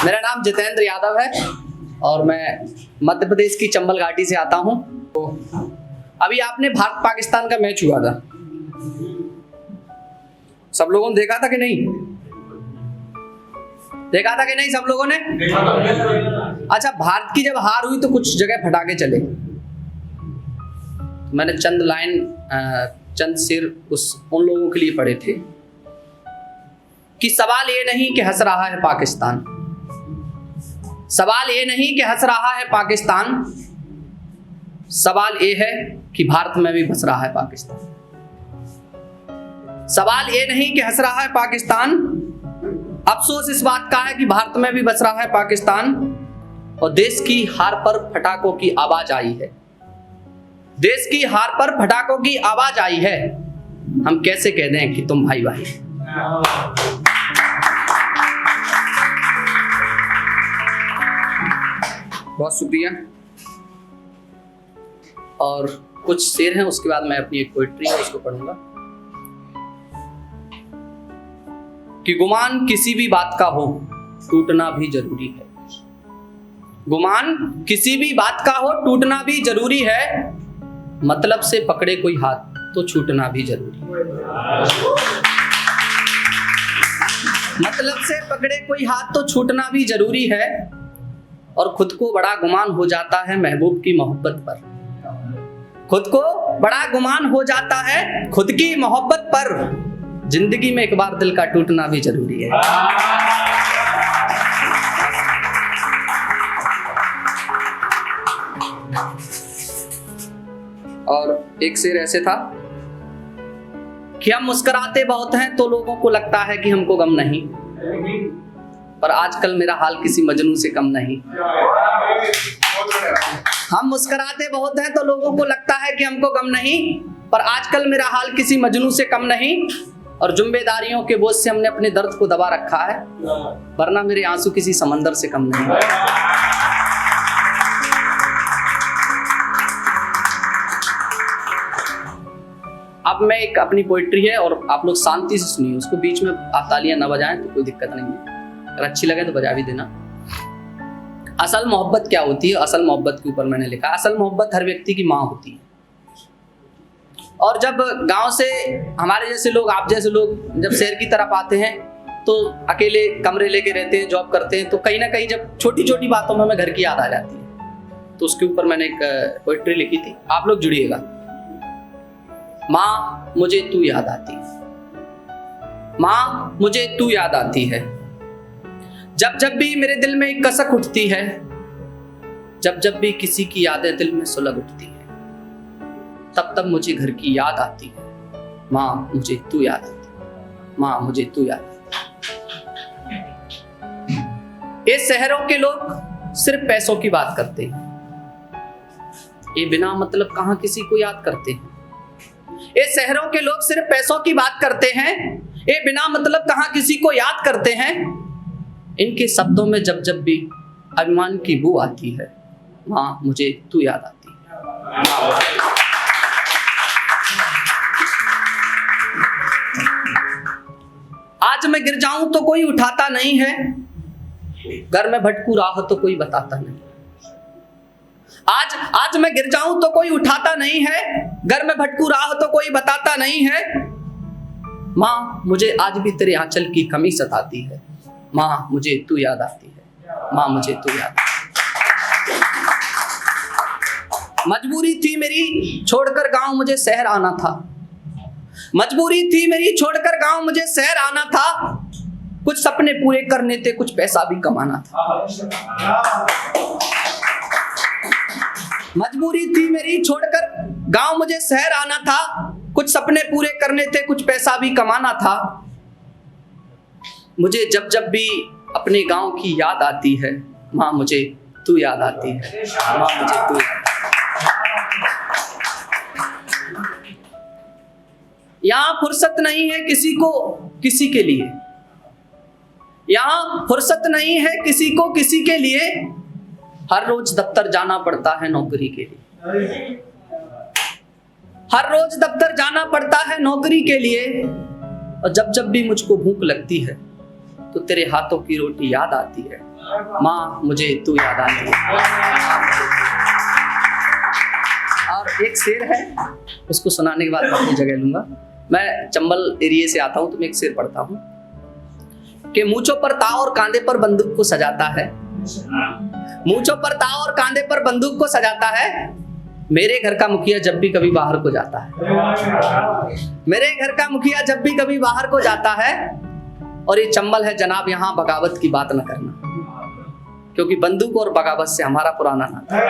मेरा नाम जितेंद्र यादव है और मैं मध्य प्रदेश की चंबल घाटी से आता हूं। तो अभी आपने भारत पाकिस्तान का मैच हुआ था, सब लोगों ने देखा था कि नहीं? देखा था कि नहीं सब लोगों ने? अच्छा, भारत की जब हार हुई तो कुछ जगह फटाके चले। मैंने चंद शेर उन लोगों के लिए पढ़े थे कि सवाल ये नहीं कि हंस रहा है पाकिस्तान, सवाल ये नहीं कि हंस रहा है पाकिस्तान, सवाल ये है कि भारत में भी बस रहा है पाकिस्तान। सवाल ये नहीं कि हंस रहा है पाकिस्तान, अफसोस इस बात का है कि भारत में भी बस रहा है पाकिस्तान। और देश की हार पर फटाकों की आवाज आई है, देश की हार पर फटाकों की आवाज आई है। हम कैसे कह दें कि तुम भाई भाई। बहुत शुक्रिया। और कुछ शेर हैं, उसके बाद मैं अपनी एक पोइट्री है उसको पढ़ूंगा। कि गुमान किसी भी बात का हो टूटना भी जरूरी है, गुमान किसी भी बात का हो टूटना भी जरूरी है, मतलब से पकड़े कोई हाथ तो छूटना भी जरूरी है, मतलब से पकड़े कोई हाथ तो छूटना भी जरूरी है। और खुद को बड़ा गुमान हो जाता है महबूब की मोहब्बत पर, खुद को बड़ा गुमान हो जाता है खुद की मोहब्बत पर, जिंदगी में एक बार दिल का टूटना भी जरूरी है। और एक शेर ऐसे था कि हम मुस्कुराते बहुत हैं तो लोगों को लगता है कि हमको गम नहीं, पर आजकल मेरा हाल किसी मजनू से कम नहीं। हम मुस्कुराते बहुत हैं तो लोगों को लगता है कि हमको गम नहीं, पर आजकल मेरा हाल किसी मजनू से कम नहीं। और जिम्मेदारियों के बोझ से हमने अपने दर्द को दबा रखा है, वरना मेरे आंसू किसी समंदर से कम नहीं। अब मैं एक अपनी पोइट्री है और आप लोग शांति से सुनिए उसको, बीच में आप तालियां ना बजाएं तो कोई दिक्कत नहीं है, अगर अच्छी लगे तो बजा भी देना। असल मोहब्बत क्या होती है? असल मोहब्बत के ऊपर मैंने लिखा, असल मोहब्बत हर व्यक्ति की माँ होती है। और जब गांव से हमारे जैसे लोग, आप जैसे लोग जब शहर की तरफ आते हैं तो अकेले कमरे लेके रहते हैं, जॉब करते हैं, तो कहीं ना कहीं जब छोटी छोटी बातों में हमें घर की याद आ जाती है। तो उसके ऊपर मैंने एक पोइट्री लिखी थी, आप लोग जुड़िएगा। माँ मुझे तू याद आती है, माँ मुझे तू याद आती है, जब जब भी मेरे दिल में एक कसक उठती है, जब जब भी किसी की यादें दिल में सुलग उठती है, तब तब मुझे घर की याद आती है। माँ मुझे तू याद आती है, माँ मुझे तू याद आती है। ये शहरों के लोग सिर्फ पैसों की बात करते हैं, ये बिना मतलब कहाँ किसी को याद करते हैं। ये शहरों के लोग सिर्फ पैसों की बात करते हैं, ये बिना मतलब कहाँ किसी को याद करते हैं। इनके शब्दों में जब जब भी अभिमान की बू आती है, माँ मुझे तू याद आती है। आज मैं गिर जाऊं तो कोई उठाता नहीं है, घर में भटकू राह तो कोई बताता नहीं। आज मैं गिर जाऊं तो कोई उठाता नहीं है, घर में भटकू राह तो कोई बताता नहीं है। माँ मुझे आज भी तेरे आंचल की कमी सताती है, माँ मुझे तू याद आती है, माँ मुझे तू याद आती है। मजबूरी थी मेरी छोड़कर गांव मुझे शहर आना था, मजबूरी थी मेरी छोड़कर गांव मुझे शहर आना था, कुछ सपने पूरे करने थे कुछ पैसा भी कमाना था। मजबूरी थी मेरी छोड़कर गांव मुझे शहर आना था, कुछ सपने पूरे करने थे कुछ पैसा भी कमाना था। मुझे जब जब भी अपने गांव की याद आती है, माँ मुझे तू याद आती है, माँ मुझे तू याद आती है। यहाँ फुर्सत नहीं है किसी को किसी के लिए, यहाँ फुर्सत नहीं है किसी को किसी के लिए, हर रोज दफ्तर जाना पड़ता है नौकरी के लिए, हर रोज दफ्तर जाना पड़ता है नौकरी के लिए। और जब जब भी मुझको भूख लगती है, तो तेरे हाथों की रोटी याद आती है। माँ मुझे तू याद आती है। और एक शेर है, उसको सुनाने के बाद मैं अपनी जगह लूंगा। मैं चंबल एरिया से आता हूँ तो मैं एक शेर पढ़ता हूँ कि मूंछों पर ताव और कांधे पर बंदूक को सजाता है, मूंछों पर ताव और कांधे पर बंदूक को सजाता है, मेरे घर का मुखिया जब भी कभी बाहर को जाता है, मेरे घर का मुखिया जब भी कभी बाहर को जाता है। और ये चंबल है जनाब, यहाँ बगावत की बात न करना, क्योंकि बंदूक और बगावत से हमारा पुराना नाता है।